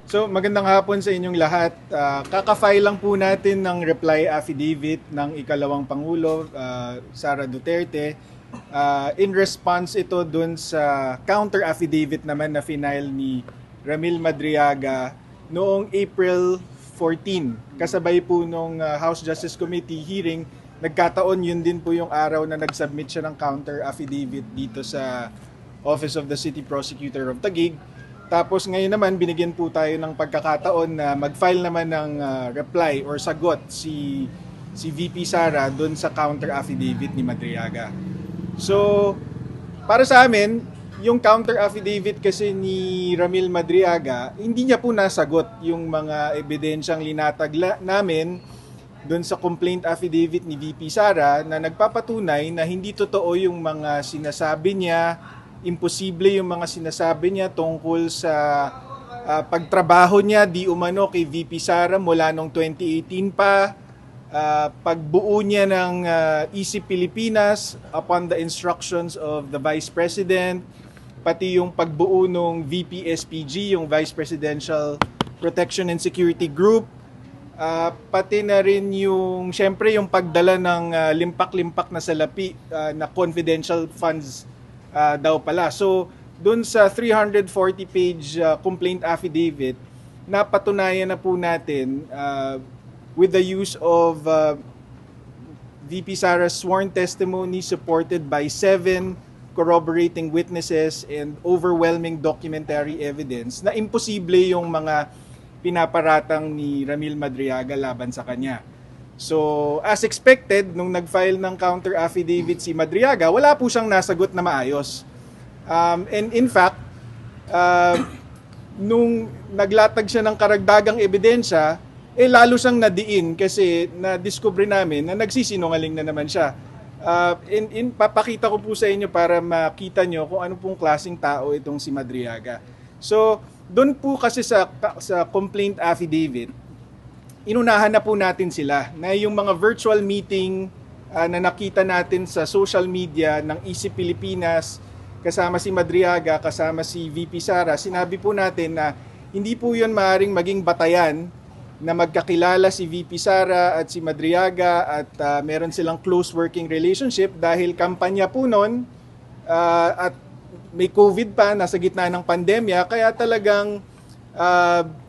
So magandang hapon sa inyong lahat. Kaka-file lang po natin ng reply affidavit ng ikalawang Pangulo, Sara Duterte. In response ito dun sa counter affidavit naman na final ni Ramil Madriaga noong April 14. Kasabay po nung House Justice Committee hearing, nagkataon yun din po yung araw na nag-submit siya ng counter affidavit dito sa Office of the City Prosecutor of Taguig. Tapos ngayon naman binigyan po tayo ng pagkakataon na mag-file naman ng reply or sagot si VP Sara doon sa counter affidavit ni Madriaga. So, para sa amin, yung counter affidavit kasi ni Ramil Madriaga, hindi niya po nasagot yung mga ebidensyang linatag namin doon sa complaint affidavit ni VP Sara na nagpapatunay na hindi totoo yung mga sinasabi niya, imposible yung mga sinasabi niya tungkol sa pagtrabaho niya di umano kay VP Sara mula noong 2018 pa, pagbuo niya ng EC Pilipinas upon the instructions of the Vice President, pati yung pagbuo ng VP SPG, yung Vice Presidential Protection and Security Group, pati na rin yung, syempre yung pagdala ng limpak-limpak na salapi na confidential funds daw pala. So, dun sa 340-page complaint affidavit, napatunayan na po natin with the use of VP Sara's sworn testimony supported by 7 corroborating witnesses and overwhelming documentary evidence na imposible yung mga pinaparatang ni Ramil Madriaga laban sa kanya. So, as expected, nung nag-file ng counter affidavit si Madriaga, wala po siyang nasagot na maayos. And in fact, nung naglatag siya ng karagdagang ebidensya, lalo siyang nadiin kasi na-discover namin na nagsisinungaling na naman siya. Papakita ko po sa inyo para makita nyo kung ano pong klaseng tao itong si Madriaga. So, doon po kasi sa complaint affidavit, inunahan na po natin sila na yung mga virtual meeting na nakita natin sa social media ng EC Pilipinas, kasama si Madriaga, kasama si VP Sara, sinabi po natin na hindi po yun maaaring maging batayan na magkakilala si VP Sara at si Madriaga at meron silang close working relationship dahil kampanya po nun at may COVID pa, nasa gitna ng pandemya, kaya talagang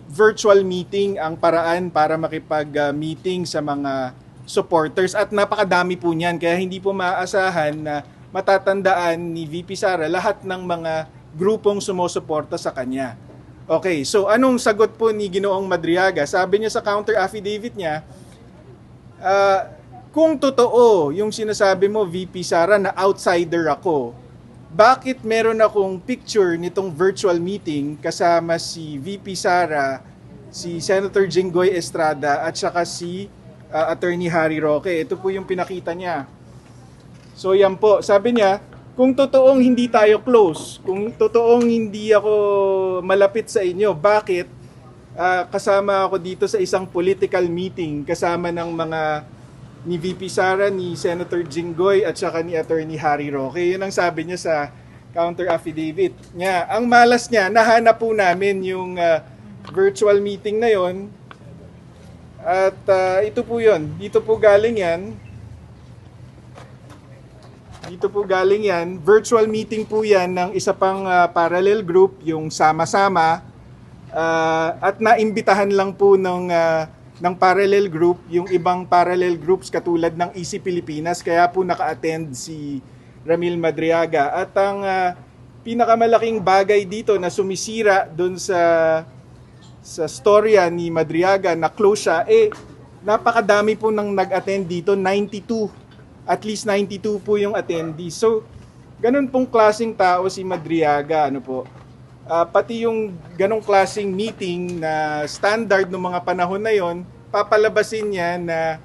virtual meeting ang paraan para makipag-meeting sa mga supporters at napakadami po niyan kaya hindi po maaasahan na matatandaan ni VP Sara lahat ng mga grupong sumusuporta sa kanya. Okay, so anong sagot po ni Ginoong Madriaga? Sabi niya sa counter affidavit niya, kung totoo yung sinasabi mo VP Sara na outsider ako, bakit meron akong picture nitong virtual meeting kasama si VP Sara, si Senator Jinggoy Estrada at saka si Attorney Harry Roque. Ito po yung pinakita niya. So yan po, sabi niya, kung totoong hindi tayo close, kung totoong hindi ako malapit sa inyo, bakit kasama ako dito sa isang political meeting kasama ng mga ni VP Sara, ni Senator Jinggoy at saka ni Attorney Harry Roque. Yun ang sabi niya sa counter affidavit niya. Ang malas niya, nahanap po namin yung virtual meeting na yon. At ito po yun. Dito po galing yan. Dito po galing yan. Virtual meeting po yan ng isa pang parallel group, yung Sama-Sama. At naimbitahan lang po ng parallel group, yung ibang parallel groups katulad ng EC Pilipinas, kaya po naka-attend si Ramil Madriaga. At ang pinakamalaking bagay dito na sumisira doon sa storya ni Madriaga na close siya, napakadami po nang nag-attend dito, 92. At least 92 po yung attendees. So, ganun pong klaseng tao si Madriaga, ano po. Pati yung ganong klaseng meeting na standard ng mga panahon na yon, papalabasin niya na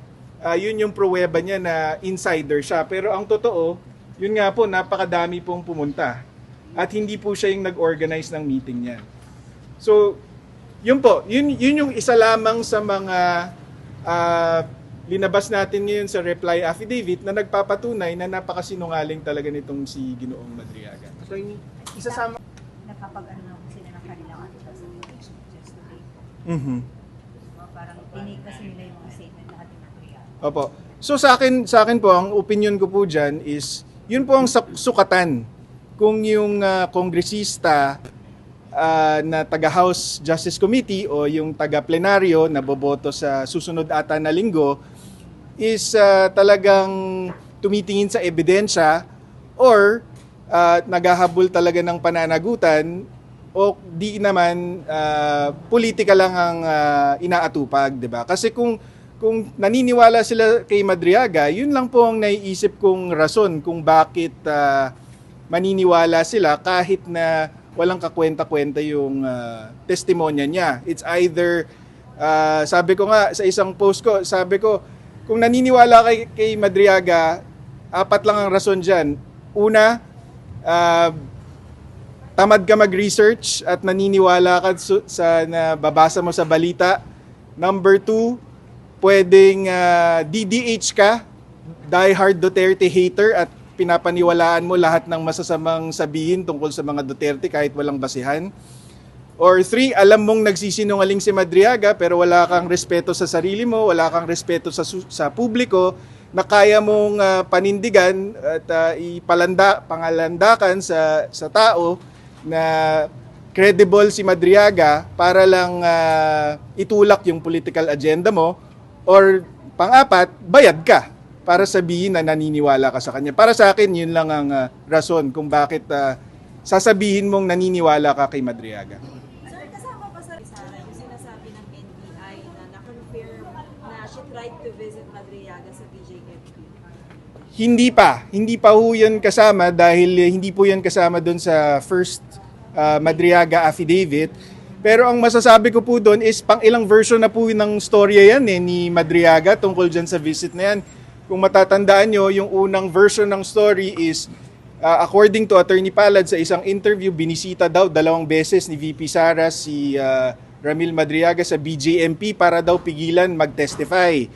yun yung pruweba niya na insider siya. Pero ang totoo, yun nga po, napakadami pong pumunta. At hindi po siya yung nag-organize ng meeting niya. So, yun po, yun yung isa lamang sa mga linabas natin ngayon sa reply affidavit na nagpapatunay na napakasinungaling talaga nitong si Ginoong Madriaga. So, isasama Nakapag-ano sila ng kanilang anti-classification just today. Mhm. Parang tinig kasi nila yung mga statement na ating material. Opo. So sa akin po, ang opinion ko po dyan is, yun po ang sukatan. Kung yung kongresista na taga-House Justice Committee o yung taga-plenaryo na boboto sa susunod ata na linggo is talagang tumitingin sa ebidensya or naghahabol talaga ng pananagutan o di naman politika lang ang inaatupag, 'di ba? Kasi kung naniniwala sila kay Madriaga, yun lang po ang naiisip kong rason kung bakit maniniwala sila kahit na walang kakwenta-kwenta yung testimonya niya. It's either, sabi ko nga sa isang post ko, sabi ko, kung naniniwala kay Madriaga, apat lang ang rason dyan. Una, tamad ka mag-research at naniniwala ka sa nababasa mo sa balita. Number two, pwedeng DDH ka, diehard Duterte hater at pinapaniwalaan mo lahat ng masasamang sabihin tungkol sa mga Duterte kahit walang basihan. Or three, alam mong nagsisinungaling si Madriaga pero wala kang respeto sa sarili mo, wala kang respeto sa publiko na kaya mong panindigan at pangalandakan sa tao na credible si Madriaga para lang itulak yung political agenda mo. Or pang-apat, bayad ka para sabihin na naniniwala ka sa kanya. Para sa akin, yun lang ang rason kung bakit sasabihin mong naniniwala ka kay Madriaga. Sir, kasama ba sa yung sinasabi ng NBI na na-confirm na she tried to visit Madriaga sa BJMP? Hindi pa ho yan kasama dahil hindi po yan kasama doon sa first Madriaga affidavit. Pero ang masasabi ko po doon is pang ilang version na po ng storya yan ni Madriaga tungkol dyan sa visit na yan. Kung matatandaan nyo, yung unang version ng story is according to Attorney Palad sa isang interview, binisita daw 2 beses ni VP Sara si Ramil Madriaga sa BJMP para daw pigilan mag-testify.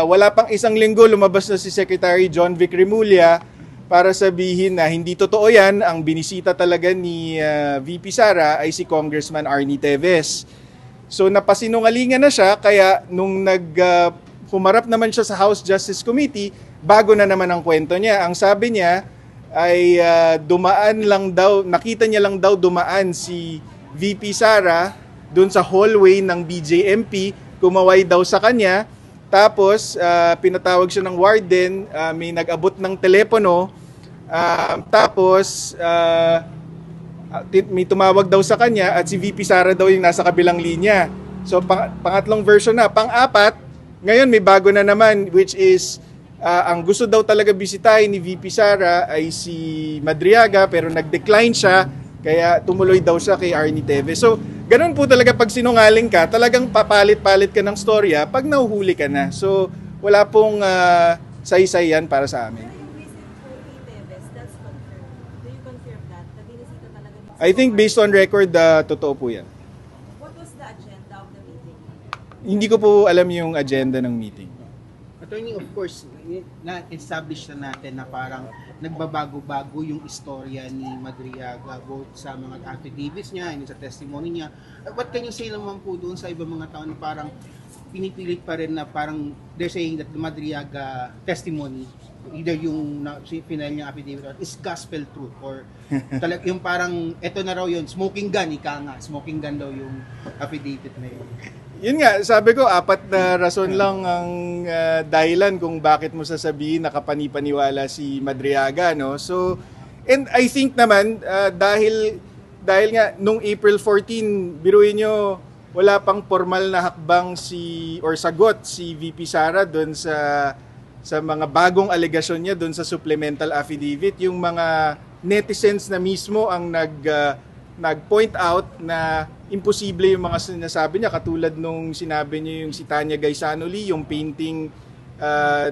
Wala pang isang linggo, lumabas na si Secretary John Vic Remulla para sabihin na hindi totoo yan. Ang binisita talaga ni VP Sara ay si Congressman Arnie Teves. So napasinungalingan na siya, kaya nung humarap naman siya sa House Justice Committee, bago na naman ang kwento niya. Ang sabi niya ay nakita niya lang daw dumaan si VP Sara doon sa hallway ng BJMP, kumaway daw sa kanya, tapos pinatawag siya ng warden, may nag-abot ng telepono, tapos may tumawag daw sa kanya at si VP Sara daw yung nasa kabilang linya. So pangatlong version na. Pang-apat, ngayon may bago na naman, which is ang gusto daw talaga bisitahin ni VP Sara ay si Madriaga pero nag-decline siya, kaya tumuloy daw siya kay Arnie Teves. So ganun po talaga pag sinungaling ka, talagang papalit-palit ka ng storya pag nahuhuli ka na. So wala pong saysay yan para sa amin. Pero yung visit po ni Teves, that's confirmed. Do you confirm that? Na binisita talaga niya? I think based on record, totoo po yan. What was the agenda of the meeting? Hindi ko po alam yung agenda ng meeting. Attorney, of course, na-establish na natin na parang nagbabago-bago yung istorya ni Madriaga both sa mga affidavits niya and sa testimony niya. What can you say naman po doon sa ibang mga tao na parang pinipilit pa rin na parang they're saying that the Madriaga testimony, either yung final niya affidavit is gospel truth or yung parang eto na raw yun, smoking gun, smoking gun daw yung affidavit na yun. Yun nga, sabi ko, 4 na rason lang ang dahilan kung bakit mo sasabihin nakapanipaniwala si Madriaga, no? So, and I think naman, dahil nga, nung April 14, biruin nyo, wala pang formal na hakbang or sagot si VP Sara doon sa mga bagong alegasyon niya doon sa supplemental affidavit. Yung mga netizens na mismo ang nag-point out na imposible yung mga sinasabi niya, katulad nung sinabi niya yung si Tanya Gaisanoli, yung painting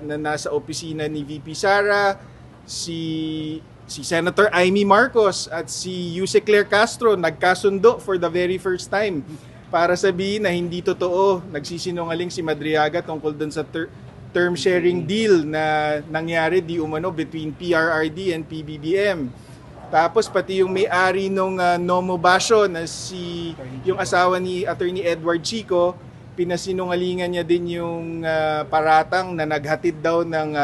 na nasa opisina ni VP Sara, si Senator Amy Marcos at si Yuse Claire Castro nagkasundo for the very first time para sabihin na hindi totoo, nagsisinungaling si Madriaga tungkol dun sa term sharing deal na nangyari di umano between PRRD and PBBM. Tapos pati yung may-ari nung Nomo Basho na yung asawa ni Attorney Edward Chico, pinasinungalingan niya din yung paratang na naghatid daw ng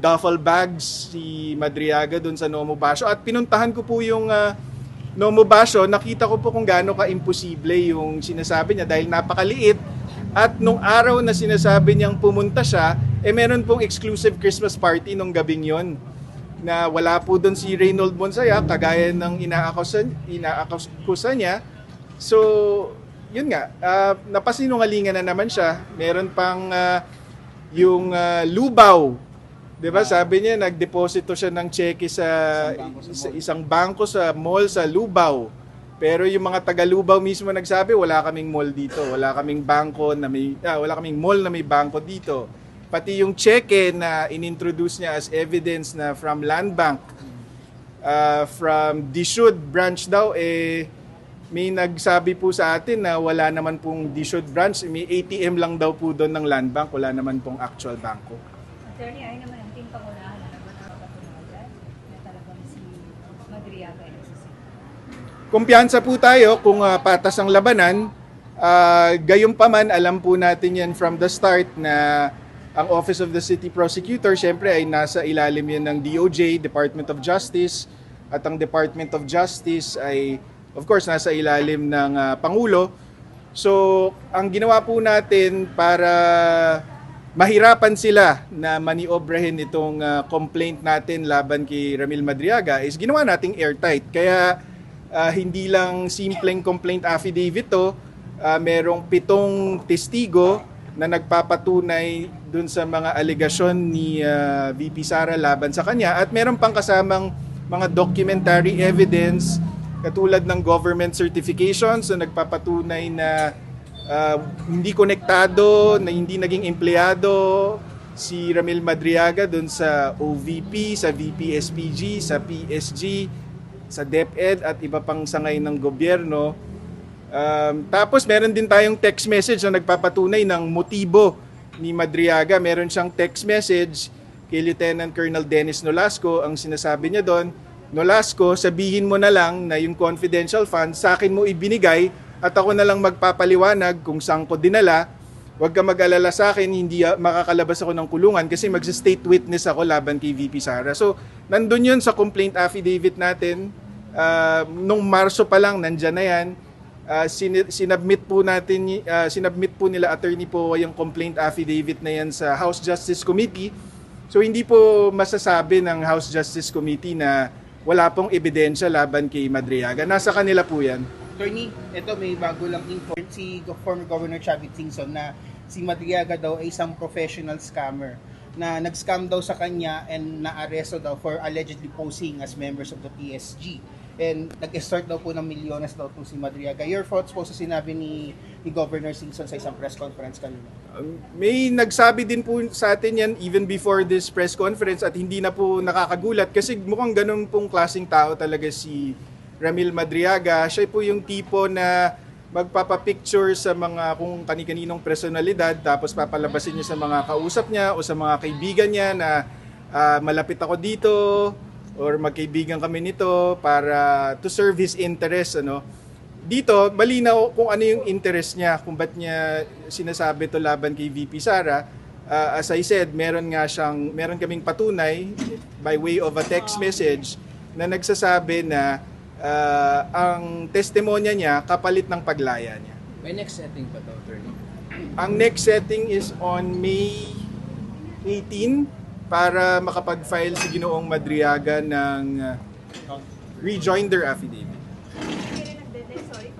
duffel bags si Madriaga doon sa Nomo Basho. At pinuntahan ko po yung Nomo Basho, nakita ko po kung gaano ka-imposible yung sinasabi niya dahil napakaliit. At nung araw na sinasabi niyang pumunta siya, meron pong exclusive Christmas party nung gabing yon na wala po doon si Reynold Monsaya, kagaya ng inaakusa niya. So, yun nga, napasinungalingan na naman siya. Meron pang yung Lubaw. 'Di ba? Sabi niya nagdeposito siya ng cheque sa isang bangko sa mall sa Lubaw. Pero yung mga taga Lubaw mismo nagsabi, wala kaming mall dito, wala kaming bangko na wala kaming mall na may bangko dito. Pati yung cheque na inintroduce niya as evidence na from Land Bank, from Dishud branch daw, may nagsabi po sa atin na wala naman pong Dishud branch, may ATM lang daw po doon ng Land Bank, wala naman pong actual bangko. Attorney, ay naman ang pangunahan na naman ang kapatunayan na talagang si Madriaga ay nagsisisi. Kumpiyansa po tayo kung patas ang labanan. Gayunpaman, alam po natin yan from the start na ang Office of the City Prosecutor, syempre ay nasa ilalim yan ng DOJ, Department of Justice, at ang Department of Justice ay, of course, nasa ilalim ng Pangulo. So, ang ginawa po natin para mahirapan sila na maniobrahin itong complaint natin laban kay Ramil Madriaga is ginawa nating airtight. Kaya hindi lang simpleng complaint affidavit to, merong 7 testigo na nagpapatunay dun sa mga alegasyon ni VP Sara laban sa kanya at meron pang kasamang mga documentary evidence katulad ng government certifications na nagpapatunay na hindi konektado, na hindi naging empleyado si Ramil Madriaga dun sa OVP, sa VP-SPG, sa PSG, sa DepEd at iba pang sangay ng gobyerno. Tapos meron din tayong text message na nagpapatunay ng motibo ni Madriaga. Meron siyang text message kay Lieutenant Colonel Dennis Nolasco. Ang sinasabi niya doon, Nolasco, sabihin mo na lang na yung confidential funds sa akin mo ibinigay at ako na lang magpapaliwanag kung saan ko dinala. Huwag ka mag-alala sa akin, hindi makakalabas ako ng kulungan kasi mag-state witness ako laban kay VP Sara. So, nandun yun sa complaint affidavit natin. Nung Marso pa lang, nandyan na yan. Sinubmit po nila Attorney po yung complaint affidavit na yan sa House Justice Committee. So, hindi po masasabi ng House Justice Committee na wala pong ebidensya laban kay Madriaga. Nasa kanila po yan. Attorney, ito may bago lang info si former Governor Chavit Singson na si Madriaga daw ay isang professional scammer na nag-scam daw sa kanya and na-aresto daw for allegedly posing as members of the PSG. And nag-extort daw po ng milyones daw to si Madriaga. Your thoughts po sa sinabi ni Governor Singson sa isang press conference kanina? May nagsabi din po sa atin yan even before this press conference at hindi na po nakakagulat kasi mukhang ganun pong klaseng tao talaga si Ramil Madriaga. Siya po yung tipo na magpapapicture sa mga kung kani-kaninong personalidad tapos papalabasin niya sa mga kausap niya o sa mga kaibigan niya na malapit ako dito or magkaibigan kami nito para to serve his interest. Dito, malinaw kung ano yung interest niya, kung ba't niya sinasabi to laban kay VP Sara. As I said, meron kaming patunay by way of a text message na nagsasabi na ang testimonya niya kapalit ng paglaya niya. May next setting pa to, attorney? Ang next setting is on May 18 para makapag-file si Ginoong Madriaga ng rejoinder affidavit. Sorry,